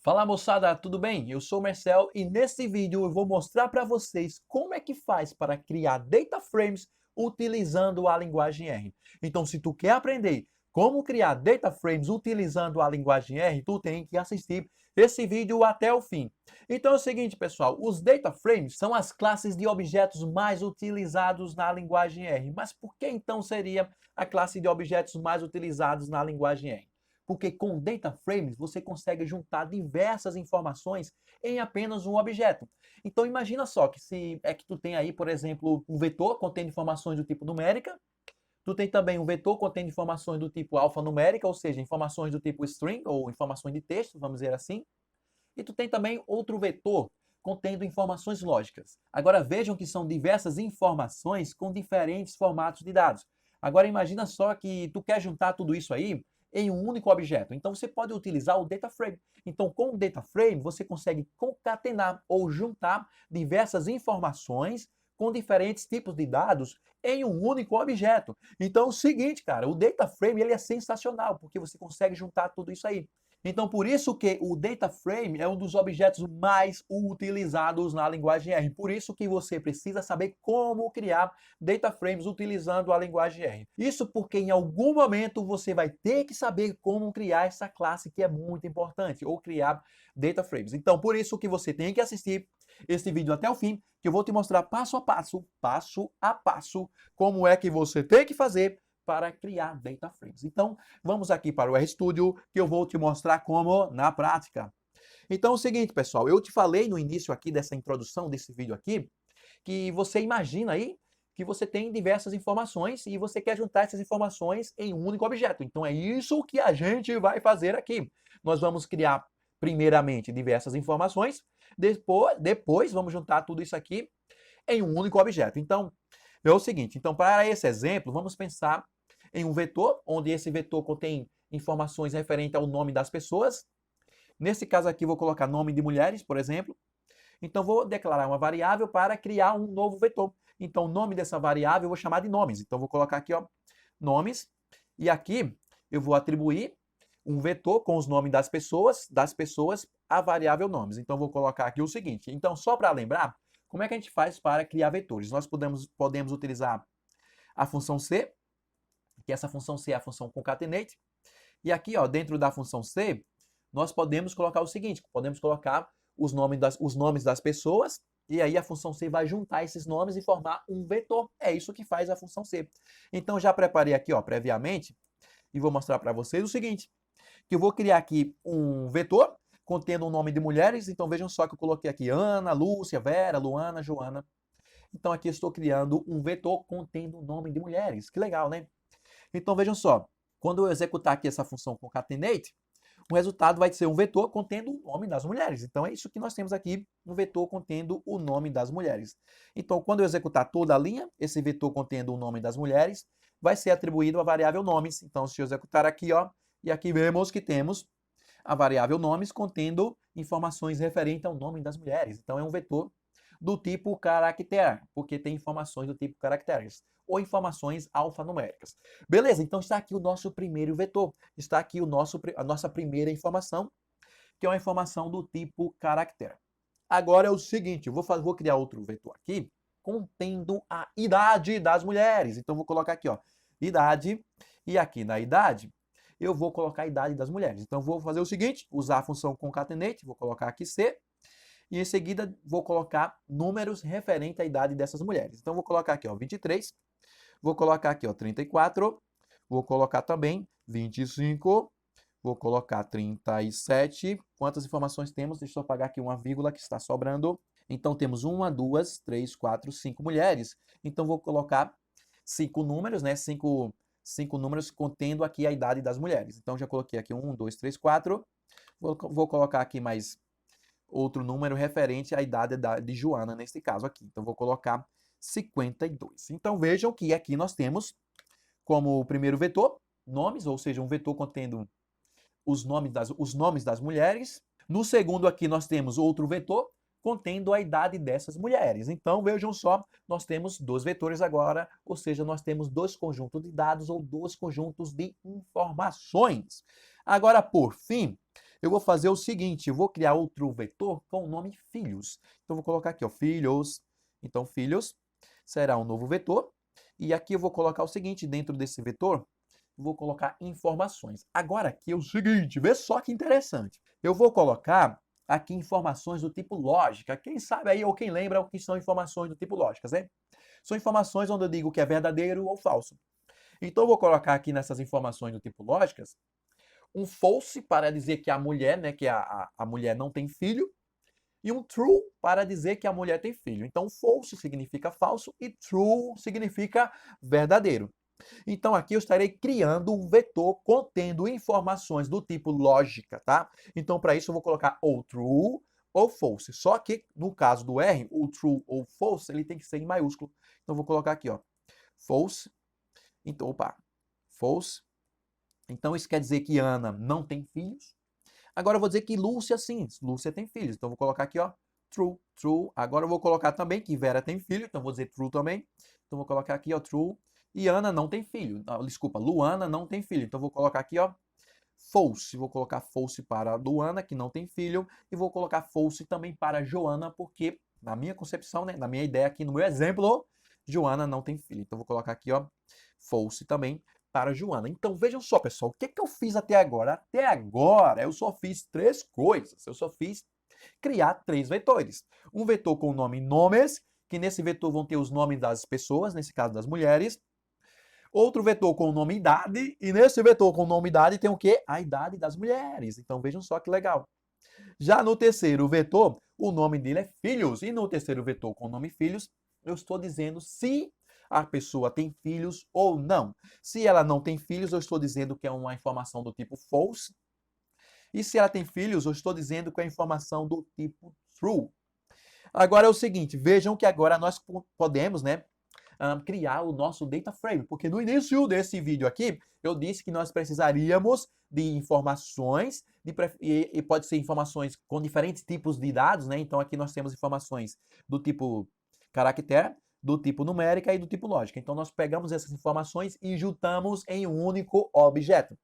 Fala moçada, tudo bem? Eu sou o Marcel e nesse vídeo eu vou mostrar para vocês como é que faz para criar data frames utilizando a linguagem R. Então, se tu quer aprender como criar data frames utilizando a linguagem R, tu tem que assistir esse vídeo até o fim. Então é o seguinte, pessoal, os data frames são as classes de objetos mais utilizados na linguagem R. Mas por que então seria a classe de objetos mais utilizados na linguagem R? Porque com data frames você consegue juntar diversas informações em apenas um objeto. Então imagina só que se é que tu tem aí, por exemplo, um vetor contendo informações do tipo numérica, tu tem também um vetor contendo informações do tipo alfanumérica, ou seja, informações do tipo string ou informações de texto, vamos dizer assim, e tu tem também outro vetor contendo informações lógicas. Agora vejam que são diversas informações com diferentes formatos de dados. Agora imagina só que tu quer juntar tudo isso aí em um único objeto. Então você pode utilizar o data frame. Então com o data frame você consegue concatenar ou juntar diversas informações com diferentes tipos de dados em um único objeto. Então é o seguinte, cara, o data frame ele é sensacional porque você consegue juntar tudo isso aí. Então, por isso que o data frame é um dos objetos mais utilizados na linguagem R. Por isso que você precisa saber como criar data frames utilizando a linguagem R. Isso porque em algum momento você vai ter que saber como criar essa classe que é muito importante, ou criar data frames. Então, por isso que você tem que assistir esse vídeo até o fim, que eu vou te mostrar passo a passo, como é que você tem que fazer para criar data frames. Então, vamos aqui para o RStudio, que eu vou te mostrar como na prática. Então, é o seguinte, pessoal, eu te falei no início aqui dessa introdução desse vídeo aqui, que você imagina aí que você tem diversas informações e você quer juntar essas informações em um único objeto. Então, é isso que a gente vai fazer aqui. Nós vamos criar, primeiramente, diversas informações, depois vamos juntar tudo isso aqui em um único objeto. Então, é o seguinte, então, para esse exemplo, vamos pensar em um vetor, onde esse vetor contém informações referentes ao nome das pessoas. Nesse caso aqui, vou colocar nome de mulheres, por exemplo. Então, vou declarar uma variável para criar um novo vetor. Então, o nome dessa variável eu vou chamar de nomes. Então, vou colocar aqui, ó, nomes. E aqui eu vou atribuir um vetor com os nomes das pessoas, a variável nomes. Então, vou colocar aqui o seguinte. Então, só para lembrar, como é que a gente faz para criar vetores? Nós podemos utilizar a função C, que essa função C é a função concatenate. E aqui, ó, dentro da função C, nós podemos colocar o seguinte, podemos colocar os nomes das pessoas, e aí a função C vai juntar esses nomes e formar um vetor. É isso que faz a função C. Então, já preparei aqui, ó, previamente, e vou mostrar para vocês o seguinte, que eu vou criar aqui um vetor contendo o nome de mulheres. Então, vejam só que eu coloquei aqui Ana, Lúcia, Vera, Luana, Joana. Então, aqui eu estou criando um vetor contendo o nome de mulheres. Que legal, né? Então, vejam só, quando eu executar aqui essa função concatenate, o resultado vai ser um vetor contendo o nome das mulheres. Então, é isso que nós temos aqui, um vetor contendo o nome das mulheres. Então, quando eu executar toda a linha, esse vetor contendo o nome das mulheres vai ser atribuído à variável nomes. Então, se eu executar aqui, ó, e aqui vemos que temos a variável nomes contendo informações referentes ao nome das mulheres. Então, é um vetor do tipo caractere, porque tem informações do tipo caracteres, ou informações alfanuméricas. Beleza, então está aqui o nosso primeiro vetor, está aqui a nossa primeira informação, que é uma informação do tipo caractere. Agora é o seguinte, vou criar outro vetor aqui, contendo a idade das mulheres. Então vou colocar aqui, ó, idade, e aqui na idade, eu vou colocar a idade das mulheres. Então vou fazer o seguinte, usar a função concatenate, vou colocar aqui C, e em seguida vou colocar números referentes à idade dessas mulheres. Então vou colocar aqui, ó, 23, vou colocar aqui, ó, 34, vou colocar também 25, vou colocar 37. Quantas informações temos? Deixa eu apagar aqui uma vírgula que está sobrando. Então temos 1, 2, 3, 4, 5 mulheres. Então vou colocar 5 números, né? 5 números contendo aqui a idade das mulheres. Então já coloquei aqui 1, 2, 3, 4. Vou colocar aqui mais outro número referente à idade de Joana, nesse caso aqui. Então, vou colocar 52. Então, vejam que aqui nós temos como primeiro vetor, nomes, ou seja, um vetor contendo os nomes das mulheres. No segundo aqui nós temos outro vetor contendo a idade dessas mulheres. Então, vejam só, nós temos dois vetores agora, ou seja, nós temos dois conjuntos de dados ou dois conjuntos de informações. Agora, por fim, eu vou fazer o seguinte, eu vou criar outro vetor com o nome filhos. Então, eu vou colocar aqui, ó, filhos. Então, filhos será um novo vetor. E aqui eu vou colocar o seguinte, dentro desse vetor, vou colocar informações. Agora aqui é o seguinte, vê só que interessante. Eu vou colocar aqui informações do tipo lógica. Quem sabe aí, ou quem lembra o que são informações do tipo lógicas, né? São informações onde eu digo que é verdadeiro ou falso. Então, eu vou colocar aqui nessas informações do tipo lógicas, um false para dizer que a mulher, né, que a mulher não tem filho, e um true para dizer que a mulher tem filho. Então, false significa falso e true significa verdadeiro. Então, aqui eu estarei criando um vetor contendo informações do tipo lógica, tá? Então, para isso, eu vou colocar ou true ou false. Só que, no caso do R, o true ou false, ele tem que ser em maiúsculo. Então, eu vou colocar aqui, ó, false. Então, opa, false. Então, isso quer dizer que Ana não tem filhos. Agora, eu vou dizer que Lúcia, sim, Lúcia tem filhos. Então, eu vou colocar aqui, ó, true, true. Agora, eu vou colocar também que Vera tem filho. Então, eu vou dizer true também. Então, eu vou colocar aqui, ó, true. E Ana não tem filho. Desculpa, Luana não tem filho. Então, eu vou colocar aqui, ó, false. Vou colocar false para Luana, que não tem filho. E vou colocar false também para Joana, porque, na minha concepção, né, na minha ideia aqui, no meu exemplo, Joana não tem filho. Então, eu vou colocar aqui, ó, false também para Joana. Então, vejam só, pessoal, o que eu fiz até agora? Até agora, eu só fiz 3 coisas. Eu só fiz criar 3 vetores. Um vetor com o nome nomes, que nesse vetor vão ter os nomes das pessoas, nesse caso das mulheres. Outro vetor com o nome idade, e nesse vetor com o nome idade tem o quê? A idade das mulheres. Então, vejam só que legal. Já no terceiro vetor, o nome dele é filhos. E no terceiro vetor com o nome filhos, eu estou dizendo se a pessoa tem filhos ou não. Se ela não tem filhos, eu estou dizendo que é uma informação do tipo false. E se ela tem filhos, eu estou dizendo que é informação do tipo true. Agora é o seguinte, vejam que agora nós podemos, né, criar o nosso data frame, porque no início desse vídeo aqui, eu disse que nós precisaríamos de informações, e pode ser informações com diferentes tipos de dados, né? Então aqui nós temos informações do tipo caractere, do tipo numérica e do tipo lógica. Então nós pegamos essas informações e juntamos em um único objeto.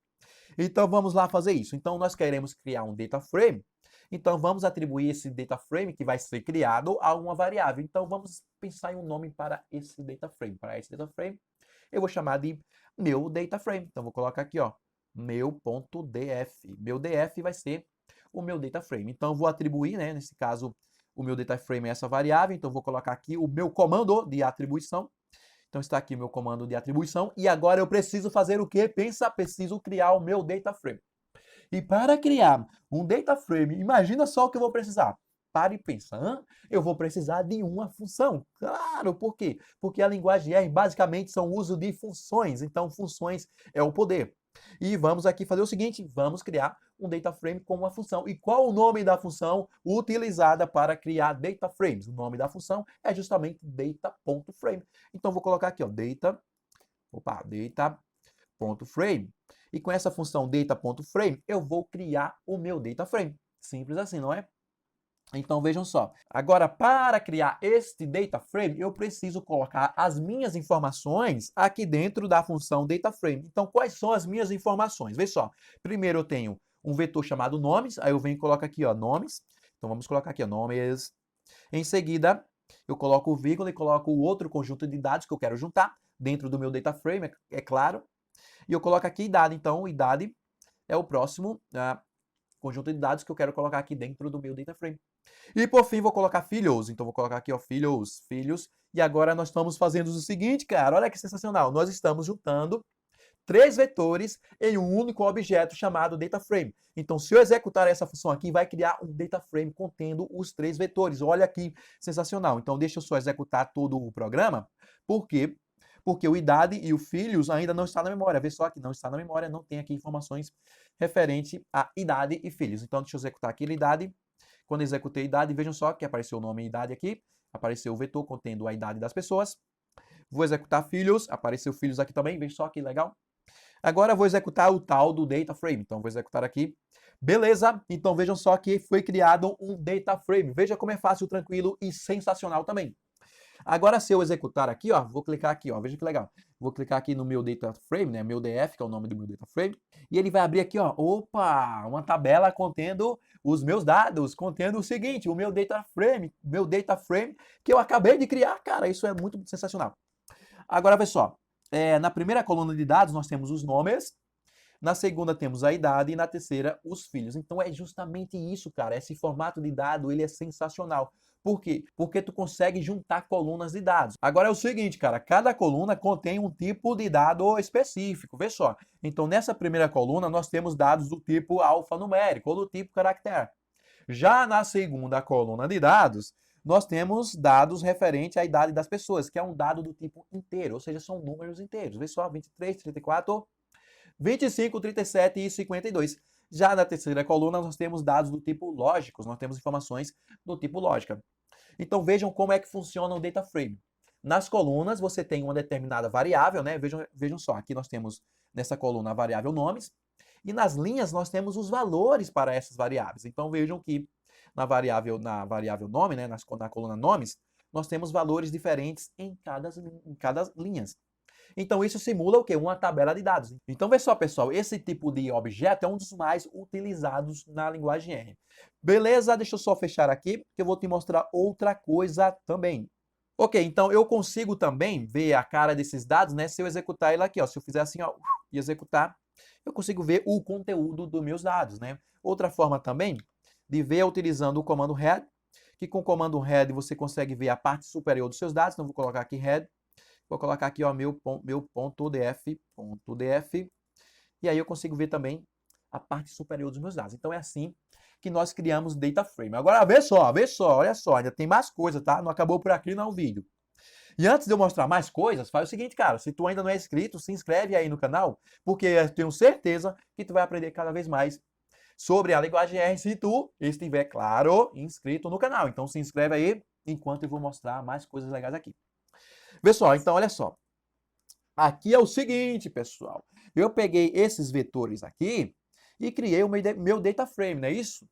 Então vamos lá fazer isso. Então nós queremos criar um data frame. Então vamos atribuir esse data frame que vai ser criado a uma variável. Então vamos pensar em um nome para esse data frame. Para esse data frame, eu vou chamar de meu data frame. Então vou colocar aqui, ó, meu.df. Meu df vai ser o meu data frame. Então eu vou atribuir, né, nesse caso, o meu data frame é essa variável. Então eu vou colocar aqui o meu comando de atribuição. Então está aqui o meu comando de atribuição. E agora eu preciso fazer o quê? Pensa, preciso criar o meu data frame. E para criar um data frame, imagina só o que eu vou precisar. Pare e pensa, eu vou precisar de uma função. Claro, por quê? Porque a linguagem R basicamente são o uso de funções. Então, funções é o poder. E vamos aqui fazer o seguinte, vamos criar um data frame com uma função. E qual o nome da função utilizada para criar data frames? O nome da função é justamente data.frame. Então, vou colocar aqui, ó, data.frame. E com essa função data.frame, eu vou criar o meu data frame. Simples assim, não é? Então, vejam só. Agora, para criar este data frame, eu preciso colocar as minhas informações aqui dentro da função data frame. Então, quais são as minhas informações? Veja só. Primeiro, eu tenho um vetor chamado nomes. Aí eu venho e coloco aqui, ó, nomes. Então, vamos colocar aqui, ó, nomes. Em seguida, eu coloco o vírgula e coloco o outro conjunto de dados que eu quero juntar dentro do meu data frame, é claro. E eu coloco aqui idade. Então, idade é o próximo conjunto de dados que eu quero colocar aqui dentro do meu data frame. E por fim, vou colocar filhos. Então, vou colocar aqui, ó, filhos. E agora nós estamos fazendo o seguinte, cara. Olha que sensacional. Nós estamos juntando 3 vetores em um único objeto chamado data frame. Então, se eu executar essa função aqui, vai criar um data frame contendo os 3 vetores. Olha que sensacional. Então, deixa eu só executar todo o programa. Por quê? Porque o idade e o filhos ainda não está na memória. Vê só que não está na memória, não tem aqui informações referente a idade e filhos. Então, deixa eu executar aqui a idade. Quando eu executei a idade, vejam só que apareceu o nome e idade aqui. Apareceu o vetor contendo a idade das pessoas. Vou executar filhos. Apareceu filhos aqui também. Veja só que legal. Agora, vou executar o tal do data frame. Então, vou executar aqui. Beleza? Então, vejam só que foi criado um data frame. Veja como é fácil, tranquilo e sensacional também. Agora, se eu executar aqui, ó, vou clicar aqui, ó, veja que legal. Vou clicar aqui no meu data frame, né, meu DF, que é o nome do meu data frame, e ele vai abrir aqui, ó, opa, uma tabela contendo os meus dados, contendo o seguinte, o meu data frame que eu acabei de criar, cara, isso é muito sensacional. Agora, vê só, na primeira coluna de dados nós temos os nomes, na segunda temos a idade e na terceira os filhos. Então é justamente isso, cara. Esse formato de dado, ele é sensacional. Por quê? Porque tu consegue juntar colunas de dados. Agora é o seguinte, cara, cada coluna contém um tipo de dado específico. Vê só. Então nessa primeira coluna nós temos dados do tipo alfanumérico ou do tipo caractere. Já na segunda coluna de dados, nós temos dados referentes à idade das pessoas, que é um dado do tipo inteiro, ou seja, são números inteiros. Vê só, 23, 34, 25, 37 e 52. Já na terceira coluna, nós temos dados do tipo lógicos, nós temos informações do tipo lógica. Então vejam como é que funciona o data frame. Nas colunas, você tem uma determinada variável, né? Vejam só, aqui nós temos nessa coluna a variável nomes, e nas linhas nós temos os valores para essas variáveis. Então vejam que na variável nome, né? Na coluna nomes, nós temos valores diferentes em cada linha. Então, isso simula o quê? Uma tabela de dados. Então, vê só, pessoal, esse tipo de objeto é um dos mais utilizados na linguagem R. Beleza? Deixa eu só fechar aqui, que eu vou te mostrar outra coisa também. Ok, então eu consigo também ver a cara desses dados, né? Se eu executar ele aqui, ó. Se eu fizer assim, ó, e executar, eu consigo ver o conteúdo dos meus dados, né? Outra forma também de ver é utilizando o comando head, que com o comando head você consegue ver a parte superior dos seus dados. Então, vou colocar aqui head. Vou colocar aqui, ó, meu ponto .df, e aí eu consigo ver também a parte superior dos meus dados. Então é assim que nós criamos data frame. Agora vê só, olha só, ainda tem mais coisa, tá? Não acabou por aqui não o vídeo. E antes de eu mostrar mais coisas, faz o seguinte, cara, se tu ainda não é inscrito, se inscreve aí no canal, porque eu tenho certeza que tu vai aprender cada vez mais sobre a linguagem R se tu estiver, claro, inscrito no canal. Então se inscreve aí, enquanto eu vou mostrar mais coisas legais aqui. Pessoal, então olha só. Aqui é o seguinte, pessoal. Eu peguei esses vetores aqui e criei o meu data frame, não é isso?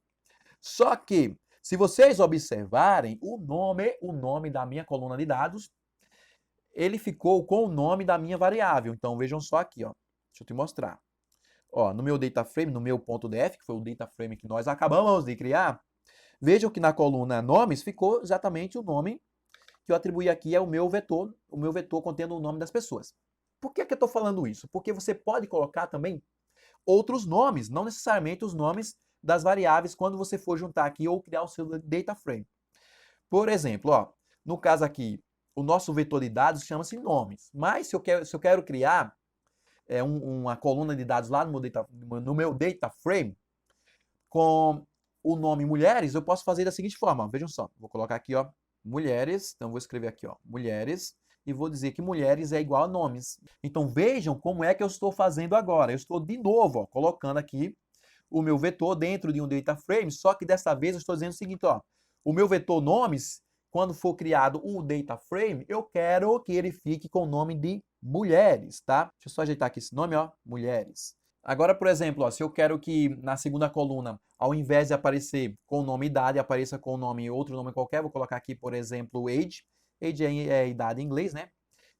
Só que, se vocês observarem, o nome da minha coluna de dados, ele ficou com o nome da minha variável. Então, vejam só aqui, ó. Deixa eu te mostrar. Ó, no meu data frame, no meu ponto .df, que foi o data frame que nós acabamos de criar, vejam que na coluna nomes ficou exatamente o nome que eu atribuí aqui é o meu vetor contendo o nome das pessoas. Por que eu estou falando isso? Porque você pode colocar também outros nomes, não necessariamente os nomes das variáveis quando você for juntar aqui ou criar o seu data frame. Por exemplo, ó, no caso aqui, o nosso vetor de dados chama-se nomes, mas se eu quero criar uma coluna de dados lá no meu data frame com o nome mulheres, eu posso fazer da seguinte forma, ó, vejam só, vou colocar aqui, ó, mulheres, então vou escrever aqui, ó, mulheres, e vou dizer que mulheres é igual a nomes. Então vejam como é que eu estou fazendo agora. Eu estou de novo, ó, colocando aqui o meu vetor dentro de um data frame, só que dessa vez eu estou dizendo o seguinte, ó, o meu vetor nomes, quando for criado um data frame, eu quero que ele fique com o nome de mulheres, tá? Deixa eu só ajeitar aqui esse nome, ó, mulheres. Agora, por exemplo, ó, se eu quero que na segunda coluna, ao invés de aparecer com o nome idade, apareça com o nome outro nome qualquer, vou colocar aqui, por exemplo, age. Age é idade em inglês, né?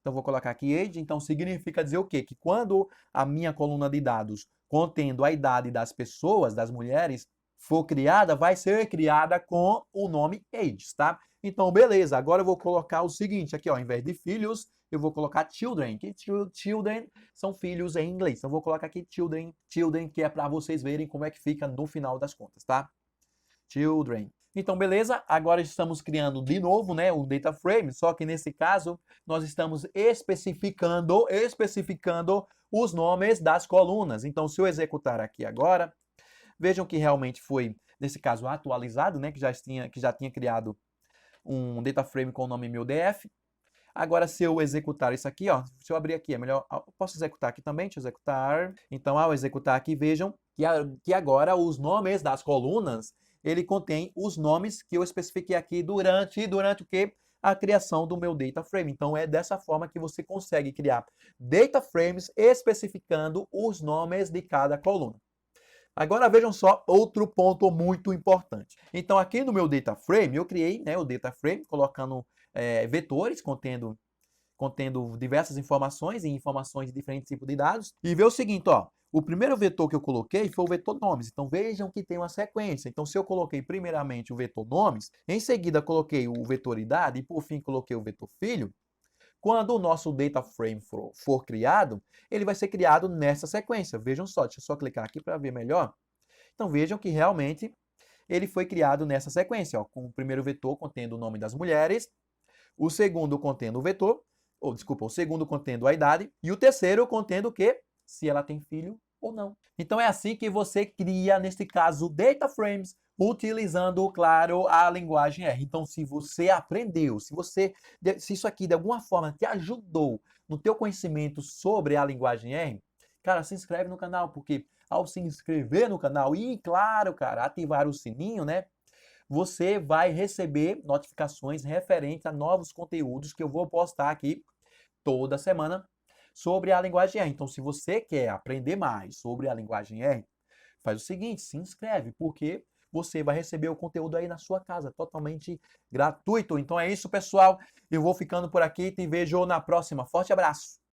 Então, vou colocar aqui age. Então, significa dizer o quê? Que quando a minha coluna de dados contendo a idade das pessoas, das mulheres, for criada, vai ser criada com o nome age, tá? Então, beleza. Agora eu vou colocar o seguinte aqui, ó, ao invés de filhos, eu vou colocar children, que children são filhos em inglês. Então, eu vou colocar aqui children, que é para vocês verem como é que fica no final das contas, tá? Children. Então, beleza? Agora estamos criando de novo, né, o data frame, só que nesse caso nós estamos especificando os nomes das colunas. Então, se eu executar aqui agora, vejam que realmente foi, nesse caso, atualizado, né, que já tinha criado um data frame com o nome meu DF. Agora, se eu executar isso aqui, ó, se eu abrir aqui, é melhor, eu posso executar aqui também, deixa eu executar. Então, ao executar aqui, vejam que agora os nomes das colunas, ele contém os nomes que eu especifiquei aqui durante o quê? A criação do meu data frame. Então, é dessa forma que você consegue criar data frames especificando os nomes de cada coluna. Agora vejam só outro ponto muito importante. Então aqui no meu data frame, eu criei, né, o data frame colocando vetores contendo diversas informações e informações de diferentes tipos de dados. E vê o seguinte, ó, o primeiro vetor que eu coloquei foi o vetor nomes. Então vejam que tem uma sequência. Então se eu coloquei primeiramente o vetor nomes, em seguida coloquei o vetor idade e por fim coloquei o vetor filho, quando o nosso data frame for criado, ele vai ser criado nessa sequência. Vejam só, deixa eu só clicar aqui para ver melhor. Então vejam que realmente ele foi criado nessa sequência, ó, com o primeiro vetor contendo o nome das mulheres, o segundo contendo o vetor, o segundo contendo a idade e o terceiro contendo o quê? Se ela tem filho ou não. Então é assim que você cria, neste caso, data frames, utilizando, claro, a linguagem R. Então, se você aprendeu, se isso aqui de alguma forma te ajudou no teu conhecimento sobre a linguagem R, cara, se inscreve no canal, porque ao se inscrever no canal e, claro, cara, ativar o sininho, né? Você vai receber notificações referentes a novos conteúdos que eu vou postar aqui toda semana sobre a linguagem R. Então, se você quer aprender mais sobre a linguagem R, faz o seguinte, se inscreve, porque você vai receber o conteúdo aí na sua casa, totalmente gratuito. Então é isso, pessoal. Eu vou ficando por aqui e te vejo na próxima. Forte abraço!